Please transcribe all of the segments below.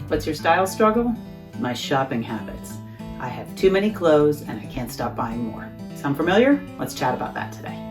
What's your style struggle? My shopping habits. I have too many clothes and I can't stop buying more. Sound familiar? Let's chat about that today.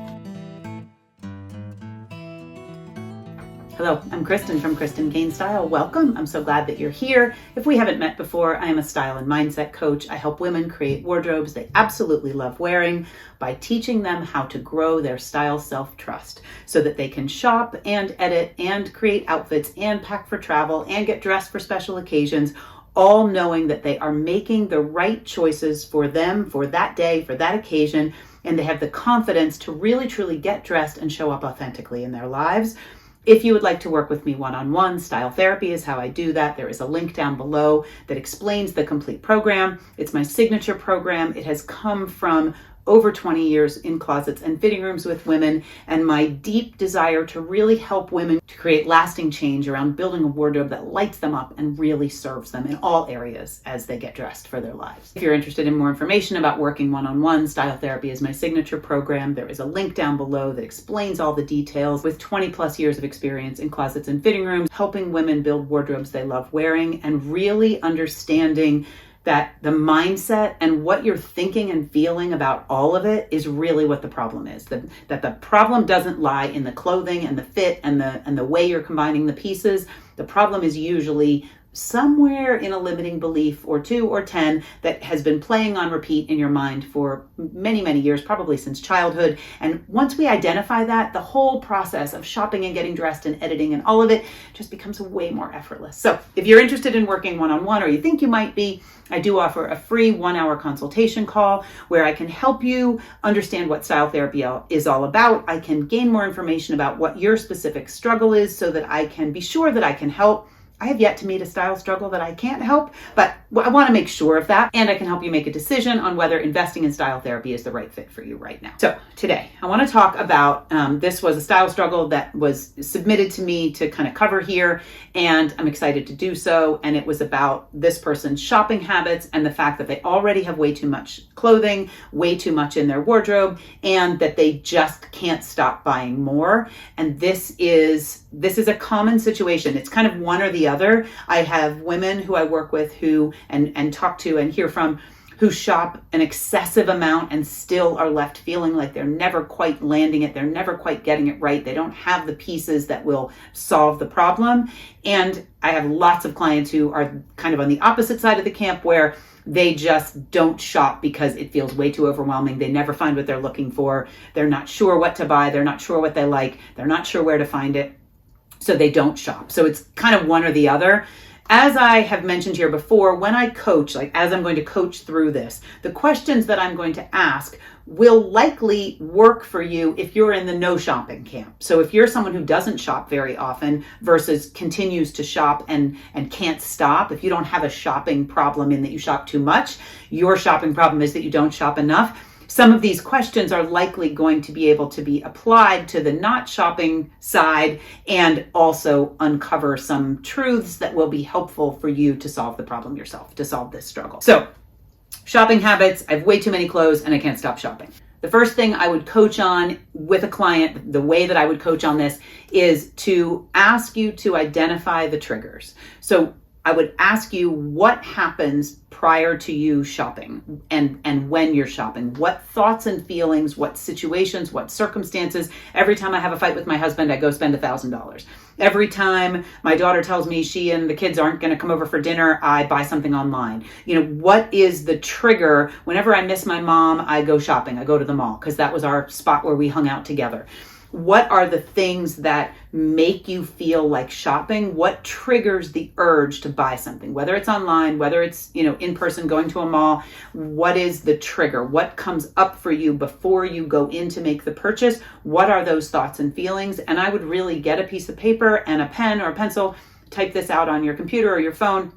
Hello, I'm Kristen from Kristen Cain Style. Welcome. I'm so glad that you're here. If we haven't met before, I am a style and mindset coach. I help women create wardrobes they absolutely love wearing by teaching them how to grow their style self-trust so that they can shop and edit and create outfits and pack for travel and get dressed for special occasions, all knowing that they are making the right choices for them, for that day, for that occasion, and they have the confidence to really truly get dressed and show up authentically in their lives. If you would like to work with me one-on-one, style therapy is how I do that. There is a link down below that explains the complete program. It's my signature program. It has come from over 20 years in closets and fitting rooms with women, and my deep desire to really help women to create lasting change around building a wardrobe that lights them up and really serves them in all areas as they get dressed for their lives. If you're interested in more information about working one-on-one, style therapy is my signature program. There is a link down below that explains all the details. With 20 plus years of experience in closets and fitting rooms, helping women build wardrobes they love wearing and really understanding that the mindset and what you're thinking and feeling about all of it is really what the problem is. That the problem doesn't lie in the clothing and the fit and the way you're combining the pieces. The problem is usually somewhere in a limiting belief or 2 or 10 that has been playing on repeat in your mind for many, many years, probably since childhood. And once we identify that, the whole process of shopping and getting dressed and editing and all of it just becomes way more effortless. So if you're interested in working one-on-one, or you think you might be, I do offer a free 1-hour consultation call where I can help you understand what style therapy is all about. I can gain more information about what your specific struggle is so that I can be sure that I can help. I have yet to meet a style struggle that I can't help, but I want to make sure of that, and I can help you make a decision on whether investing in style therapy is the right fit for you right now. So today, I want to talk about, this was a style struggle that was submitted to me to kind of cover here, and I'm excited to do so, and it was about this person's shopping habits and the fact that they already have way too much clothing, way too much in their wardrobe, and that they just can't stop buying more. And this is a common situation. It's kind of one or the other. I have women who I work with who and talk to and hear from who shop an excessive amount and still are left feeling like they're never quite landing it. They're never quite getting it right. They don't have the pieces that will solve the problem. And I have lots of clients who are kind of on the opposite side of the camp where they just don't shop because it feels way too overwhelming. They never find what they're looking for. They're not sure what to buy. They're not sure what they like. They're not sure where to find it. So they don't shop. So it's kind of one or the other. As I have mentioned here before, when I coach, like as I'm going to coach through this, the questions that I'm going to ask will likely work for you if you're in the no shopping camp. So if you're someone who doesn't shop very often versus continues to shop and can't stop, if you don't have a shopping problem in that you shop too much, your shopping problem is that you don't shop enough. Some of these questions are likely going to be able to be applied to the not shopping side and also uncover some truths that will be helpful for you to solve the problem yourself, to solve this struggle. So, shopping habits, I have way too many clothes and I can't stop shopping. The first thing I would coach on with a client, the way that I would coach on this, is to ask you to identify the triggers. So I would ask you what happens prior to you shopping and when you're shopping. What thoughts and feelings, what situations, what circumstances. Every time I have a fight with my husband, I go spend $1,000. Every time my daughter tells me she and the kids aren't going to come over for dinner, I buy something online. You know, what is the trigger? Whenever I miss my mom, I go shopping. I go to the mall because that was our spot where we hung out together. What are the things that make you feel like shopping? What triggers the urge to buy something? Whether it's online, whether it's, in person going to a mall, what is the trigger? What comes up for you before you go in to make the purchase? What are those thoughts and feelings? And I would really get a piece of paper and a pen or a pencil, type this out on your computer or your phone.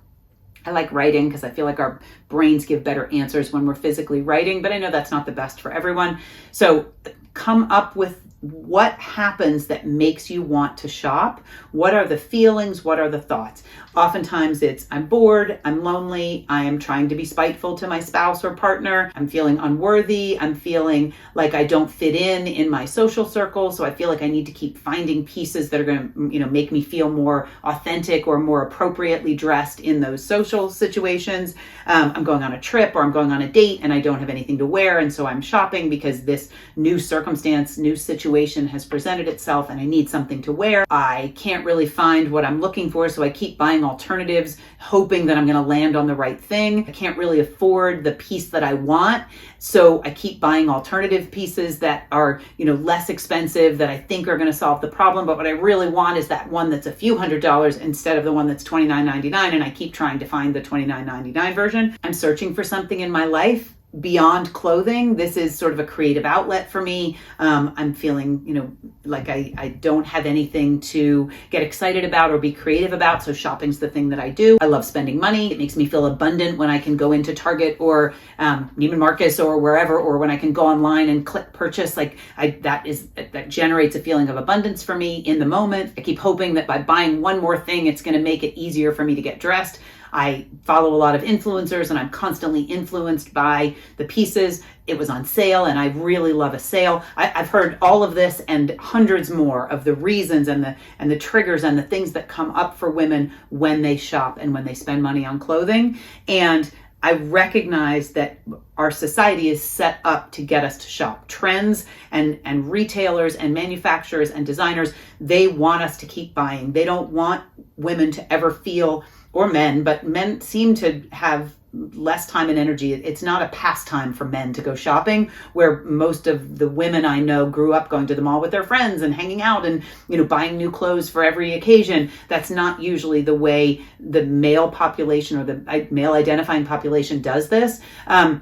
I like writing because I feel like our brains give better answers when we're physically writing, but I know that's not the best for everyone. So come up with what happens that makes you want to shop? What are the feelings? What are the thoughts? Oftentimes it's I'm bored, I'm lonely, I am trying to be spiteful to my spouse or partner, I'm feeling unworthy, I'm feeling like I don't fit in my social circle, so I feel like I need to keep finding pieces that are going to, make me feel more authentic or more appropriately dressed in those social situations. I'm going on a trip or I'm going on a date and I don't have anything to wear, and so I'm shopping because this new circumstance, new situation has presented itself and I need something to wear. I can't really find what I'm looking for, so I keep buying alternatives, hoping that I'm going to land on the right thing. I can't really afford the piece that I want, so I keep buying alternative pieces that are, less expensive, that I think are going to solve the problem. But what I really want is that one that's a few $100s instead of the one that's $29.99, and I keep trying to find the $29.99 version. I'm searching for something in my life beyond clothing. This is sort of a creative outlet for me. I'm feeling, like I don't have anything to get excited about or be creative about. So shopping's the thing that I do. I love spending money. It makes me feel abundant when I can go into Target or Neiman Marcus or wherever, or when I can go online and click purchase. That generates a feeling of abundance for me in the moment. I keep hoping that by buying one more thing, it's going to make it easier for me to get dressed. I follow a lot of influencers and I'm constantly influenced by the pieces. It was on sale and I really love a sale. I've heard all of this and hundreds more of the reasons and the triggers and the things that come up for women when they shop and when they spend money on clothing. And I recognize that our society is set up to get us to shop. Trends and retailers and manufacturers and designers, they want us to keep buying. They don't want women to ever feel, or men, but men seem to have less time and energy. It's not a pastime for men to go shopping, where most of the women I know grew up going to the mall with their friends and hanging out and, buying new clothes for every occasion. That's not usually the way the male population or the male identifying population does this. But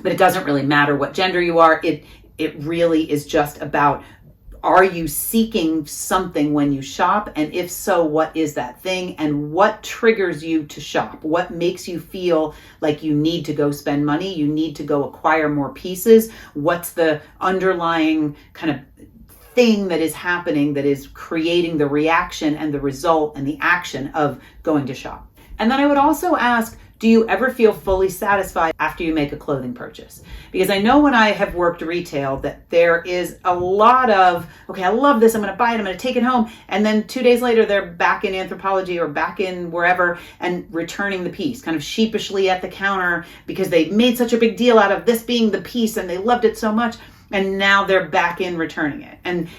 it doesn't really matter what gender you are. It really is just about, are you seeking something when you shop? And if so, what is that thing? And what triggers you to shop? What makes you feel like you need to go spend money? You need to go acquire more pieces? What's the underlying kind of thing that is happening that is creating the reaction and the result and the action of going to shop? And then I would also ask, do you ever feel fully satisfied after you make a clothing purchase? Because I know when I have worked retail that there is a lot of, okay, I love this, I'm going to buy it, I'm going to take it home. And then 2 days later, they're back in Anthropologie or back in wherever and returning the piece kind of sheepishly at the counter because they made such a big deal out of this being the piece and they loved it so much. And now they're back in returning it. And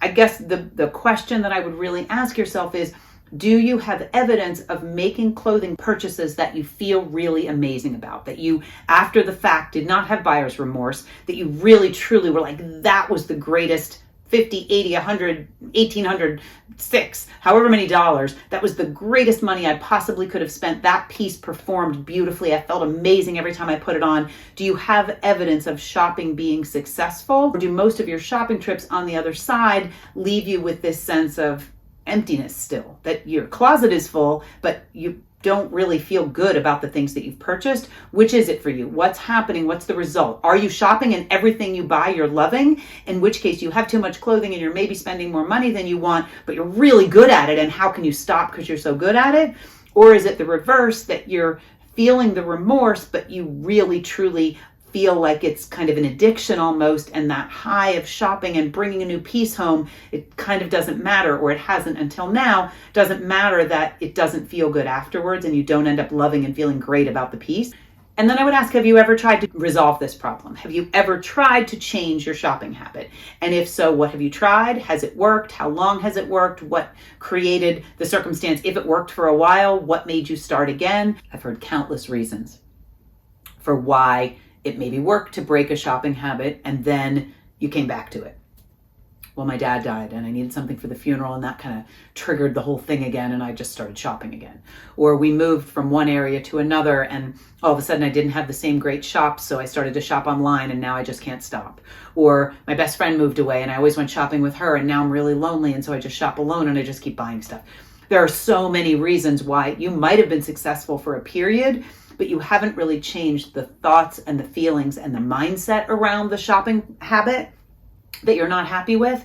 I guess the question that I would really ask yourself is, do you have evidence of making clothing purchases that you feel really amazing about, that you, after the fact, did not have buyer's remorse, that you really, truly were like, that was the greatest 50, 80, 100, 1,800, six, however many dollars, that was the greatest money I possibly could have spent. That piece performed beautifully. I felt amazing every time I put it on. Do you have evidence of shopping being successful? Or do most of your shopping trips on the other side leave you with this sense of emptiness still, that your closet is full, but you don't really feel good about the things that you've purchased? Which is it for you? What's happening? What's the result? Are you shopping and everything you buy you're loving? In which case you have too much clothing and you're maybe spending more money than you want, but you're really good at it. And how can you stop because you're so good at it? Or is it the reverse, that you're feeling the remorse, but you really truly feel like it's kind of an addiction almost, and that high of shopping and bringing a new piece home, it kind of doesn't matter, or it hasn't until now, doesn't matter that it doesn't feel good afterwards and you don't end up loving and feeling great about the piece. And then I would ask, have you ever tried to resolve this problem? Have you ever tried to change your shopping habit? And if so, what have you tried? Has it worked? How long has it worked? What created the circumstance? If it worked for a while, what made you start again? I've heard countless reasons for why it maybe worked to break a shopping habit and then you came back to it. Well, my dad died and I needed something for the funeral, and that kind of triggered the whole thing again, and I just started shopping again. Or we moved from one area to another and all of a sudden I didn't have the same great shops, so I started to shop online and now I just can't stop. Or my best friend moved away and I always went shopping with her and now I'm really lonely, and so I just shop alone and I just keep buying stuff. There are so many reasons why you might have been successful for a period, but you haven't really changed the thoughts and the feelings and the mindset around the shopping habit that you're not happy with.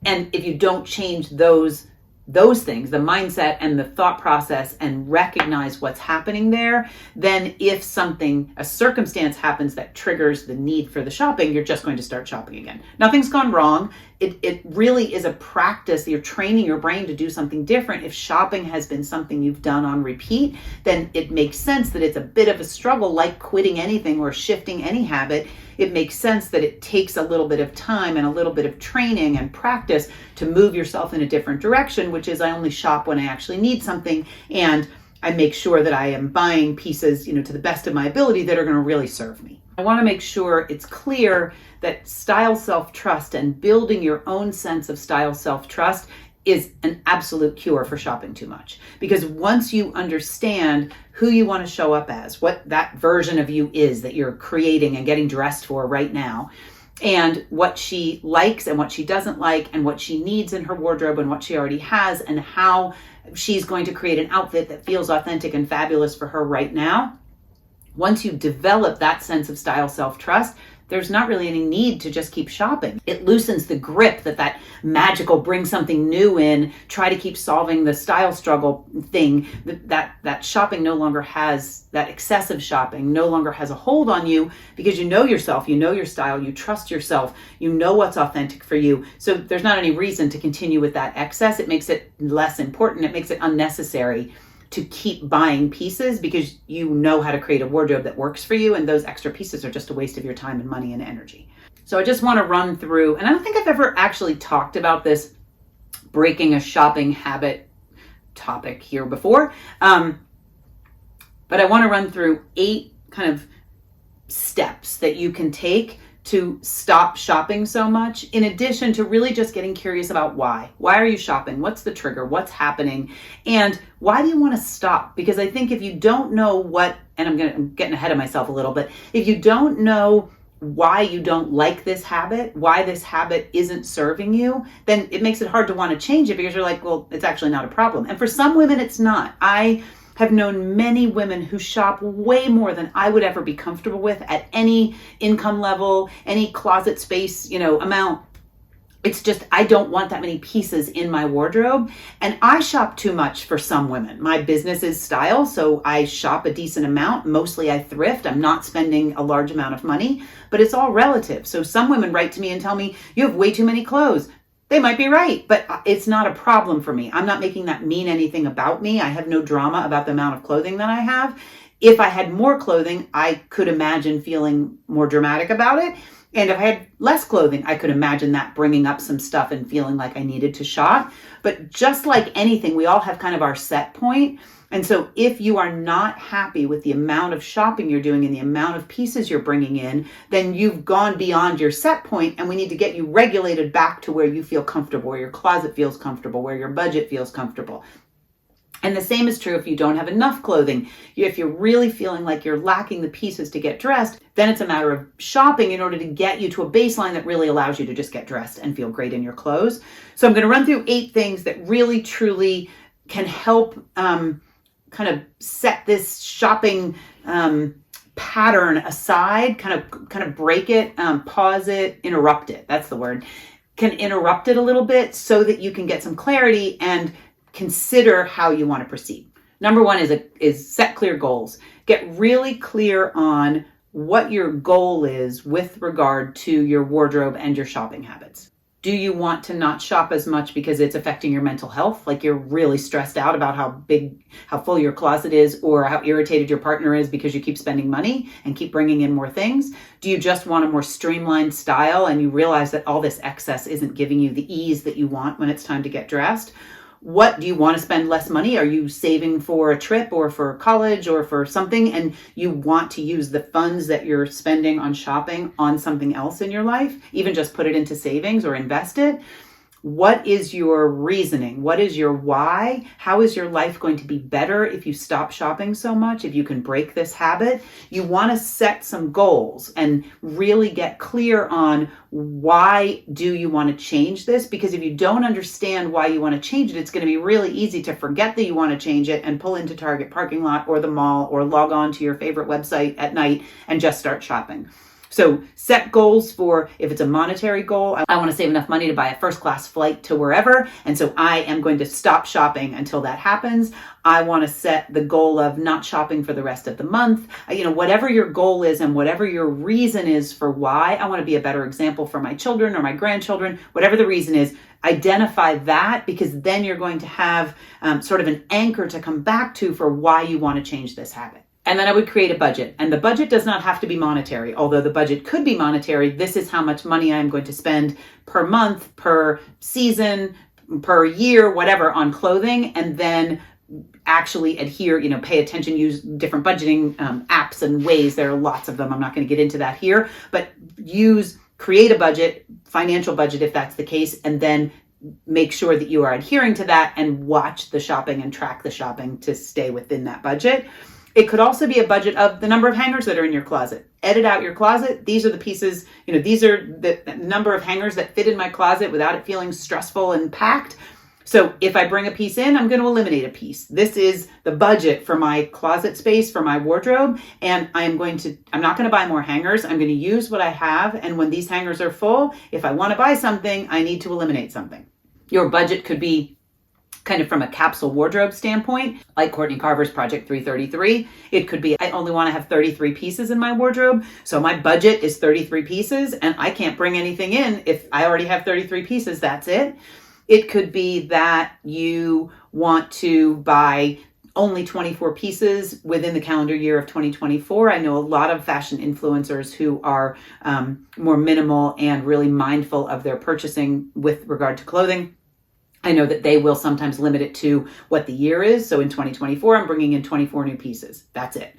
And if you don't change those those things, the mindset and the thought process, and recognize what's happening there, then if a circumstance happens that triggers the need for the shopping, you're just going to start shopping again. Nothing's gone wrong. It really is a practice. You're training your brain to do something different. If shopping has been something you've done on repeat, then it makes sense that it's a bit of a struggle, like quitting anything or shifting any habit. It makes sense that it takes a little bit of time and a little bit of training and practice to move yourself in a different direction, which is I only shop when I actually need something, and I make sure that I am buying pieces, to the best of my ability that are going to really serve me. I want to make sure it's clear that style self-trust and building your own sense of style self-trust is an absolute cure for shopping too much. Because once you understand who you want to show up as, what that version of you is that you're creating and getting dressed for right now, and what she likes and what she doesn't like, and what she needs in her wardrobe and what she already has, and how she's going to create an outfit that feels authentic and fabulous for her right now. Once you develop that sense of style self-trust, there's not really any need to just keep shopping. It loosens the grip that magical bring something new in, try to keep solving the style struggle thing, that shopping no longer has, that excessive shopping no longer has a hold on you, because you know yourself, you know your style, you trust yourself, you know what's authentic for you. So there's not any reason to continue with that excess. It makes it less important. It makes it unnecessary to keep buying pieces, because you know how to create a wardrobe that works for you, and those extra pieces are just a waste of your time and money and energy. So I just want to run through, and I don't think I've ever actually talked about this breaking a shopping habit topic here before, but I want to run through 8 kind of steps that you can take to stop shopping so much, in addition to really just getting curious about why. Why are you shopping? What's the trigger? What's happening? And why do you want to stop? Because I think if you don't know what, and I'm getting ahead of myself a little bit, if you don't know why you don't like this habit, why this habit isn't serving you, then it makes it hard to want to change it, because you're like, well, it's actually not a problem. And for some women, it's not. I have known many women who shop way more than I would ever be comfortable with at any income level, any closet space, amount. It's just, I don't want that many pieces in my wardrobe. And I shop too much for some women. My business is style, so I shop a decent amount. Mostly I thrift. I'm not spending a large amount of money, but it's all relative. So some women write to me and tell me, you have way too many clothes. They might be right, but it's not a problem for me. I'm not making that mean anything about me. I have no drama about the amount of clothing that I have. If I had more clothing, I could imagine feeling more dramatic about it. And if I had less clothing, I could imagine that bringing up some stuff and feeling like I needed to shop. But just like anything, we all have kind of our set point. And so if you are not happy with the amount of shopping you're doing and the amount of pieces you're bringing in, then you've gone beyond your set point, and we need to get you regulated back to where you feel comfortable, where your closet feels comfortable, where your budget feels comfortable. And the same is true if you don't have enough clothing. If you're really feeling like you're lacking the pieces to get dressed, then it's a matter of shopping in order to get you to a baseline that really allows you to just get dressed and feel great in your clothes. So I'm going to run through 8 things that really, truly can help kind of set this shopping pattern aside, kind of break it, pause it, interrupt it. That's the word. Can interrupt it a little bit so that you can get some clarity and consider how you want to proceed. Number 1 is set clear goals. Get really clear on what your goal is with regard to your wardrobe and your shopping habits. Do you want to not shop as much because it's affecting your mental health? Like you're really stressed out about how full your closet is, or how irritated your partner is because you keep spending money and keep bringing in more things? Do you just want a more streamlined style and you realize that all this excess isn't giving you the ease that you want when it's time to get dressed? What do you want to spend less money? Are you saving for a trip or for college or for something, and you want to use the funds that you're spending on shopping on something else in your life? Even just put it into savings or invest it. What is your reasoning? What is your why? How is your life going to be better if you stop shopping so much, if you can break this habit? You want to set some goals and really get clear on why do you want to change this? Because if you don't understand why you want to change it, it's going to be really easy to forget that you want to change it and pull into Target parking lot or the mall or log on to your favorite website at night and just start shopping. So set goals for, if it's a monetary goal, I want to save enough money to buy a first-class flight to wherever. And so I am going to stop shopping until that happens. I want to set the goal of not shopping for the rest of the month. Whatever your goal is and whatever your reason is for why, I want to be a better example for my children or my grandchildren, whatever the reason is, identify that, because then you're going to have sort of an anchor to come back to for why you want to change this habit. And then I would create a budget. And the budget does not have to be monetary, although the budget could be monetary. This is how much money I'm going to spend per month, per season, per year, whatever, on clothing. And then actually adhere, pay attention, use different budgeting apps and ways. There are lots of them. I'm not going to get into that here, but create a budget, financial budget if that's the case, and then make sure that you are adhering to that and watch the shopping and track the shopping to stay within that budget. It could also be a budget of the number of hangers that are in your closet. Edit out your closet. These are the pieces, these are the number of hangers that fit in my closet without it feeling stressful and packed. So if I bring a piece in, I'm going to eliminate a piece. This is the budget for my closet space, for my wardrobe. And I'm not going to buy more hangers. I'm going to use what I have. And when these hangers are full, if I want to buy something, I need to eliminate something. Your budget could be kind of from a capsule wardrobe standpoint, like Courtney Carver's Project 333. It could be, I only want to have 33 pieces in my wardrobe. So my budget is 33 pieces and I can't bring anything in. If I already have 33 pieces, that's it. It could be that you want to buy only 24 pieces within the calendar year of 2024. I know a lot of fashion influencers who are more minimal and really mindful of their purchasing with regard to clothing. I know that they will sometimes limit it to what the year is. So in 2024, I'm bringing in 24 new pieces. That's it.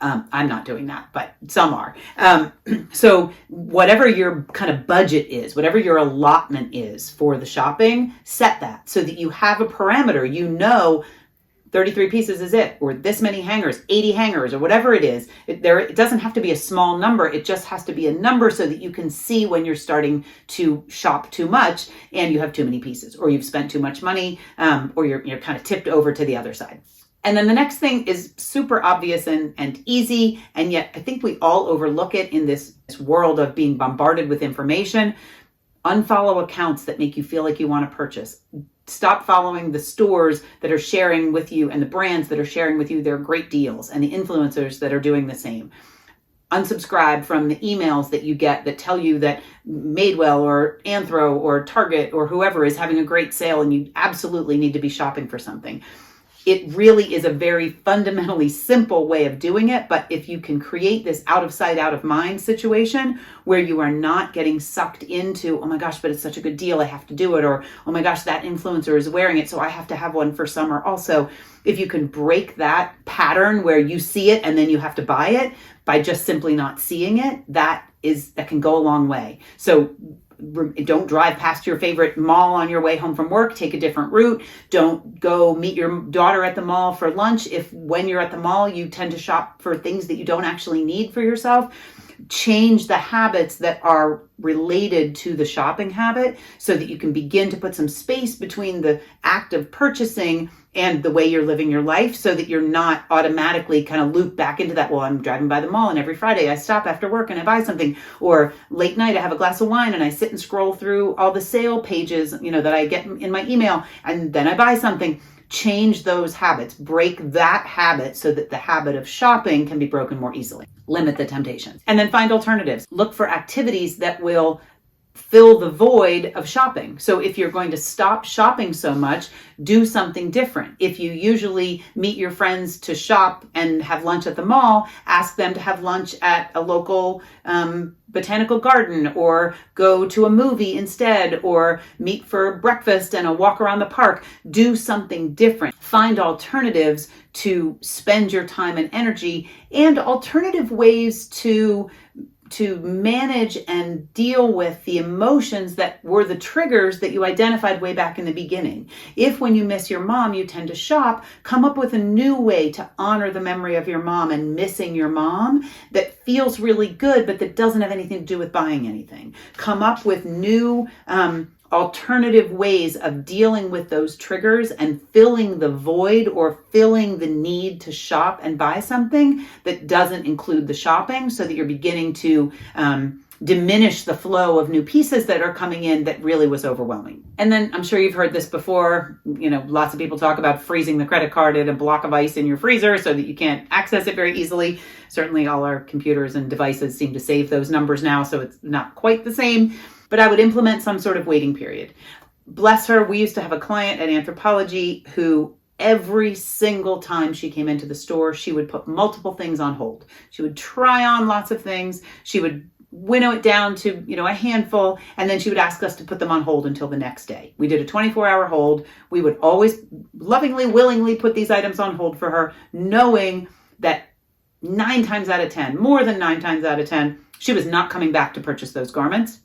I'm not doing that, but some are. So whatever your kind of budget is, whatever your allotment is for the shopping, set that so that you have a parameter. 33 pieces is it, or this many hangers, 80 hangers, or whatever it is. It doesn't have to be a small number. It just has to be a number so that you can see when you're starting to shop too much and you have too many pieces, or you've spent too much money, or you're kind of tipped over to the other side. And then the next thing is super obvious and easy, and yet I think we all overlook it in this world of being bombarded with information. Unfollow accounts that make you feel like you want to purchase. Stop following the stores that are sharing with you and the brands that are sharing with you their great deals and the influencers that are doing the same. Unsubscribe from the emails that you get that tell you that Madewell or Anthro or Target or whoever is having a great sale and you absolutely need to be shopping for something. It really is a very fundamentally simple way of doing it, but if you can create this out of sight, out of mind situation where you are not getting sucked into, oh my gosh, but it's such a good deal, I have to do it, or oh my gosh, that influencer is wearing it, so I have to have one for summer also. If you can break that pattern where you see it and then you have to buy it by just simply not seeing it, that can go a long way. So don't drive past your favorite mall on your way home from work. Take a different route. Don't go meet your daughter at the mall for lunch. If when you're at the mall, you tend to shop for things that you don't actually need for yourself. Change the habits that are related to the shopping habit so that you can begin to put some space between the act of purchasing and the way you're living your life so that you're not automatically kind of looped back into that, well, I'm driving by the mall and every Friday I stop after work and I buy something, or late night I have a glass of wine and I sit and scroll through all the sale pages, that I get in my email and then I buy something. Change those habits, break that habit so that the habit of shopping can be broken more easily. Limit the temptations. And then find alternatives. Look for activities that will fill the void of shopping. So if you're going to stop shopping so much, do something different. If you usually meet your friends to shop and have lunch at the mall, ask them to have lunch at a local botanical garden, or go to a movie instead, or meet for breakfast and a walk around the park. Do something different. Find alternatives to spend your time and energy, and alternative ways to manage and deal with the emotions that were the triggers that you identified way back in the beginning. If when you miss your mom, you tend to shop, come up with a new way to honor the memory of your mom and missing your mom that feels really good, but that doesn't have anything to do with buying anything. Come up with new alternative ways of dealing with those triggers and filling the void or filling the need to shop and buy something that doesn't include the shopping, so that you're beginning to diminish the flow of new pieces that are coming in that really was overwhelming. And then I'm sure you've heard this before, lots of people talk about freezing the credit card in a block of ice in your freezer so that you can't access it very easily. Certainly all our computers and devices seem to save those numbers now, so it's not quite the same. But I would implement some sort of waiting period. Bless her, we used to have a client at Anthropologie who every single time she came into the store, she would put multiple things on hold. She would try on lots of things. She would winnow it down to, a handful, and then she would ask us to put them on hold until the next day. We did a 24-hour hold. We would always lovingly, willingly put these items on hold for her, knowing that 9 times out of 10, more than 9 times out of 10, she was not coming back to purchase those garments.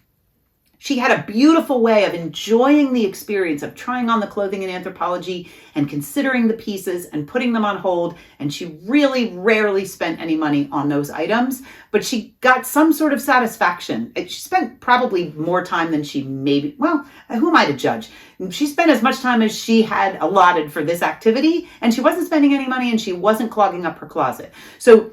She had a beautiful way of enjoying the experience of trying on the clothing in Anthropologie and considering the pieces and putting them on hold. And she really rarely spent any money on those items, but she got some sort of satisfaction. She spent probably more time than she maybe, well, who am I to judge? She spent as much time as she had allotted for this activity, and she wasn't spending any money and she wasn't clogging up her closet. So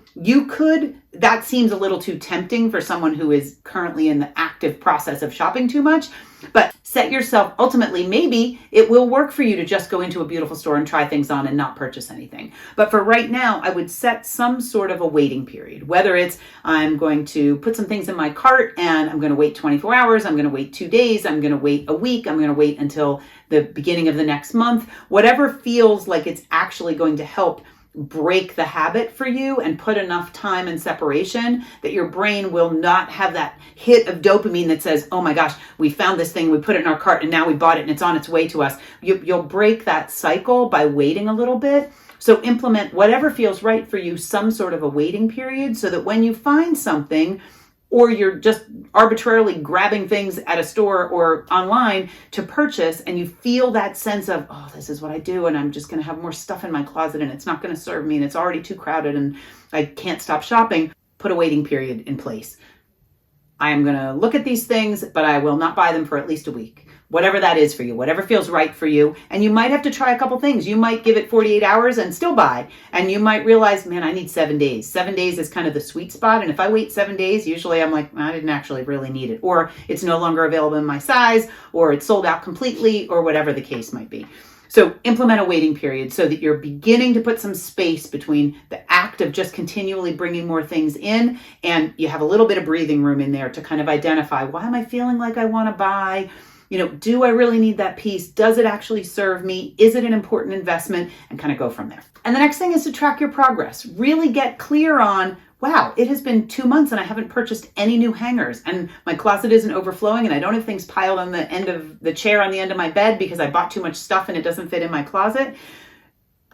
that seems a little too tempting for someone who is currently in the active process of shopping too much, but set yourself, ultimately, maybe it will work for you to just go into a beautiful store and try things on and not purchase anything. But for right now, I would set some sort of a waiting period, whether it's I'm going to put some things in my cart and I'm going to wait 24 hours, I'm going to wait 2 days, I'm going to wait a week, I'm going to wait until the beginning of the next month, whatever feels like it's actually going to help break the habit for you and put enough time and separation that your brain will not have that hit of dopamine that says, oh my gosh, we found this thing, we put it in our cart and now we bought it and it's on its way to us. You'll break that cycle by waiting a little bit. So implement whatever feels right for you, some sort of a waiting period, so that when you find something, or you're just arbitrarily grabbing things at a store or online to purchase, and you feel that sense of, oh, this is what I do, and I'm just going to have more stuff in my closet, and it's not going to serve me, and it's already too crowded, and I can't stop shopping, put a waiting period in place. I am going to look at these things, but I will not buy them for at least a week. Whatever that is for you, whatever feels right for you. And you might have to try a couple things. You might give it 48 hours and still buy. And you might realize, man, I need 7 days. 7 days is kind of the sweet spot. And if I wait 7 days, usually I'm like, I didn't actually really need it. Or it's no longer available in my size, or it's sold out completely, or whatever the case might be. So implement a waiting period so that you're beginning to put some space between the act of just continually bringing more things in, and you have a little bit of breathing room in there to kind of identify, why am I feeling like I want to buy? Do I really need that piece? Does it actually serve me? Is it an important investment? And kind of go from there. And the next thing is to track your progress. Really get clear on, wow, it has been 2 months and I haven't purchased any new hangers, and my closet isn't overflowing, and I don't have things piled on the end of the chair on the end of my bed because I bought too much stuff and it doesn't fit in my closet.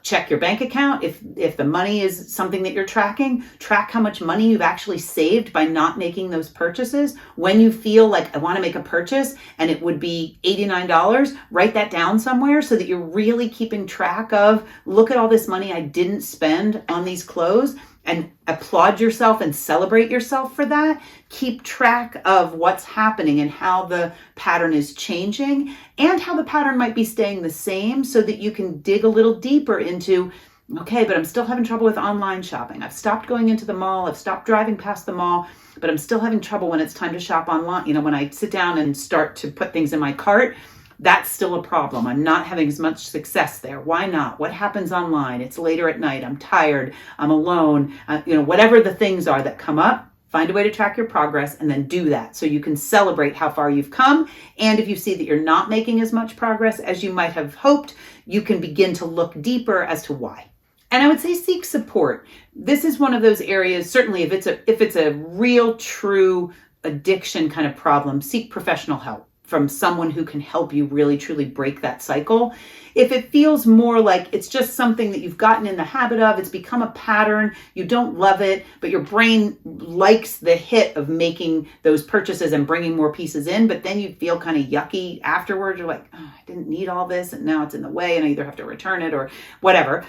Check your bank account. If the money is something that you're tracking, track how much money you've actually saved by not making those purchases. When you feel like I want to make a purchase and it would be $89, write that down somewhere so that you're really keeping track of, look at all this money I didn't spend on these clothes, and applaud yourself and celebrate yourself for that. Keep track of what's happening and how the pattern is changing and how the pattern might be staying the same, so that you can dig a little deeper into, okay, but I'm still having trouble with online shopping. I've stopped going into the mall. I've stopped driving past the mall, but I'm still having trouble when it's time to shop online. When I sit down and start to put things in my cart, that's still a problem. I'm not having as much success there. Why not? What happens online? It's later at night. I'm tired. I'm alone. Whatever the things are that come up, find a way to track your progress and then do that so you can celebrate how far you've come. And if you see that you're not making as much progress as you might have hoped, you can begin to look deeper as to why. And I would say seek support. This is one of those areas, certainly if it's a real, true addiction kind of problem, seek professional help from someone who can help you really truly break that cycle. If it feels more like it's just something that you've gotten in the habit of, it's become a pattern, you don't love it, but your brain likes the hit of making those purchases and bringing more pieces in, but then you feel kind of yucky afterwards. You're like, oh, I didn't need all this and now it's in the way and I either have to return it or whatever.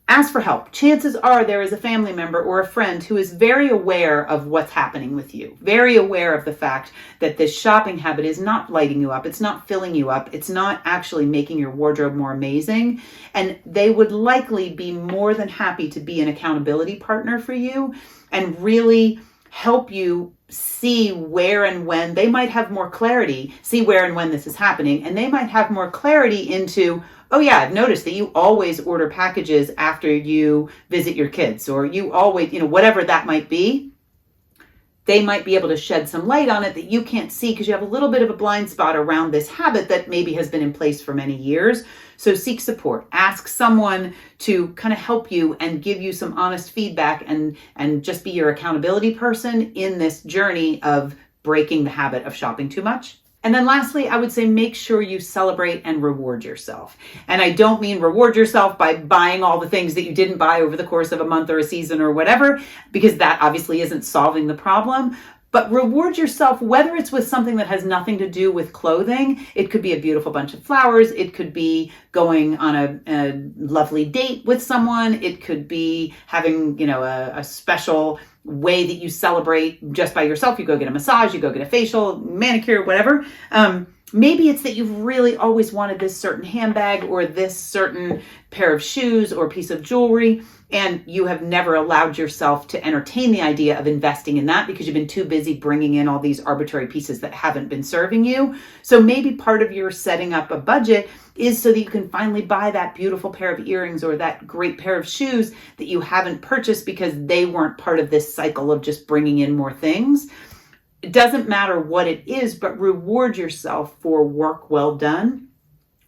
ask for help. Chances are there is a family member or a friend who is very aware of what's happening with you, very aware of the fact that this shopping habit is not lighting you up, it's not filling you up, it's not actually making your wardrobe more amazing. And they would likely be more than happy to be an accountability partner for you and really help you see where and when. They might have more clarity, see where and when this is happening, and they might have more clarity into, oh yeah, I've noticed that you always order packages after you visit your kids, or you always, whatever that might be. They might be able to shed some light on it that you can't see because you have a little bit of a blind spot around this habit that maybe has been in place for many years. So seek support. Ask someone to kind of help you and give you some honest feedback and just be your accountability person in this journey of breaking the habit of shopping too much. And then lastly, I would say make sure you celebrate and reward yourself. And I don't mean reward yourself by buying all the things that you didn't buy over the course of a month or a season or whatever, because that obviously isn't solving the problem. But reward yourself, whether it's with something that has nothing to do with clothing. It could be a beautiful bunch of flowers. It could be going on a lovely date with someone. It could be having, a special way that you celebrate just by yourself. You go get a massage, you go get a facial, manicure, whatever. Maybe it's that you've really always wanted this certain handbag or this certain pair of shoes or piece of jewelry, and you have never allowed yourself to entertain the idea of investing in that because you've been too busy bringing in all these arbitrary pieces that haven't been serving you. So maybe part of your setting up a budget is so that you can finally buy that beautiful pair of earrings or that great pair of shoes that you haven't purchased because they weren't part of this cycle of just bringing in more things. It doesn't matter what it is, but reward yourself for work well done.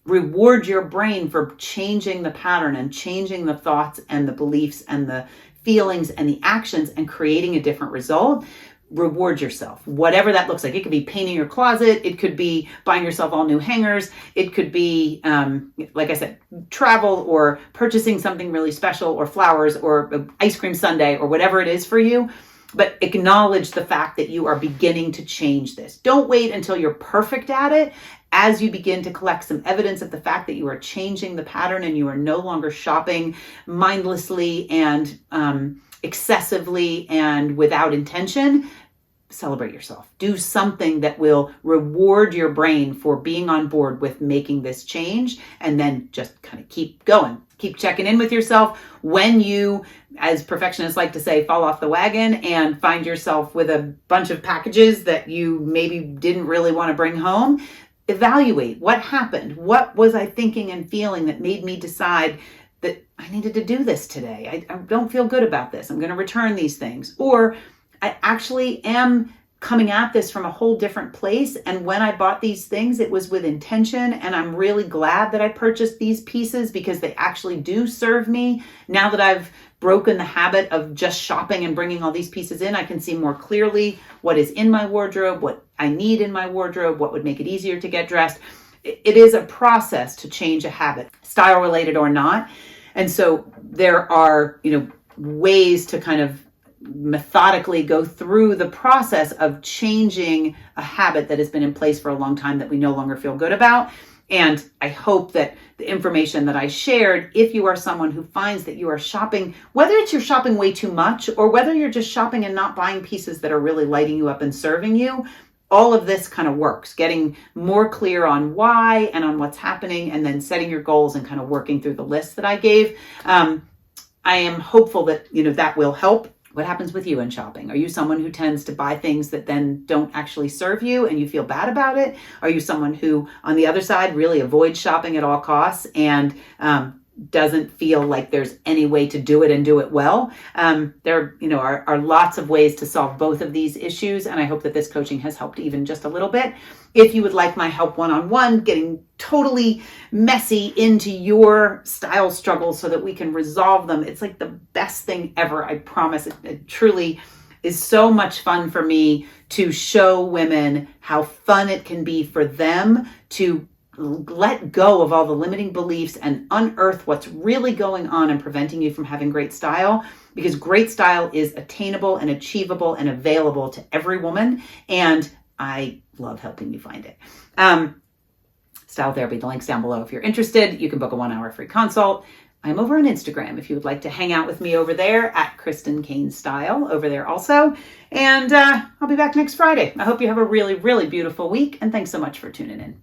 Reward your brain for changing the pattern and changing the thoughts and the beliefs and the feelings and the actions and creating a different result. Reward yourself, whatever that looks like. It could be painting your closet. It could be buying yourself all new hangers. It could be, like I said, travel or purchasing something really special or flowers or an ice cream sundae or whatever it is for you. But acknowledge the fact that you are beginning to change this. Don't wait until you're perfect at it. As you begin to collect some evidence of the fact that you are changing the pattern and you are no longer shopping mindlessly and excessively and without intention, celebrate yourself. Do something that will reward your brain for being on board with making this change, and then just kind of keep going. Keep checking in with yourself. When you, as perfectionists like to say, fall off the wagon and find yourself with a bunch of packages that you maybe didn't really want to bring home, evaluate what happened. What was I thinking and feeling that made me decide that I needed to do this today? I don't feel good about this. I'm going to return these things. Or I actually am coming at this from a whole different place. And when I bought these things, it was with intention. And I'm really glad that I purchased these pieces because they actually do serve me. Now that I've broken the habit of just shopping and bringing all these pieces in, I can see more clearly what is in my wardrobe, what I need in my wardrobe, what would make it easier to get dressed. It is a process to change a habit, style related or not. And so there are, ways to kind of methodically go through the process of changing a habit that has been in place for a long time that we no longer feel good about. And I hope that the information that I shared, if you are someone who finds that you are shopping, whether it's you're shopping way too much or whether you're just shopping and not buying pieces that are really lighting you up and serving you, all of this kind of works. Getting more clear on why and on what's happening, and then setting your goals and kind of working through the list that I gave. I am hopeful that, that will help. What happens with you in shopping? Are you someone who tends to buy things that then don't actually serve you and you feel bad about it? Are you someone who, on the other side, really avoids shopping at all costs and doesn't feel like there's any way to do it and do it well? There are lots of ways to solve both of these issues, and I hope that this coaching has helped even just a little bit. If you would like my help one-on-one, getting totally messy into your style struggles so that we can resolve them, it's like the best thing ever. I promise. It truly is so much fun for me to show women how fun it can be for them to let go of all the limiting beliefs and unearth what's really going on and preventing you from having great style, because great style is attainable and achievable and available to every woman. And I love helping you find it. Style therapy, the link's down below. If you're interested, you can book a 1-hour free consult. I'm over on Instagram if you would like to hang out with me over there at Kristen Cain Style over there also. And I'll be back next Friday. I hope you have a really, really beautiful week, and thanks so much for tuning in.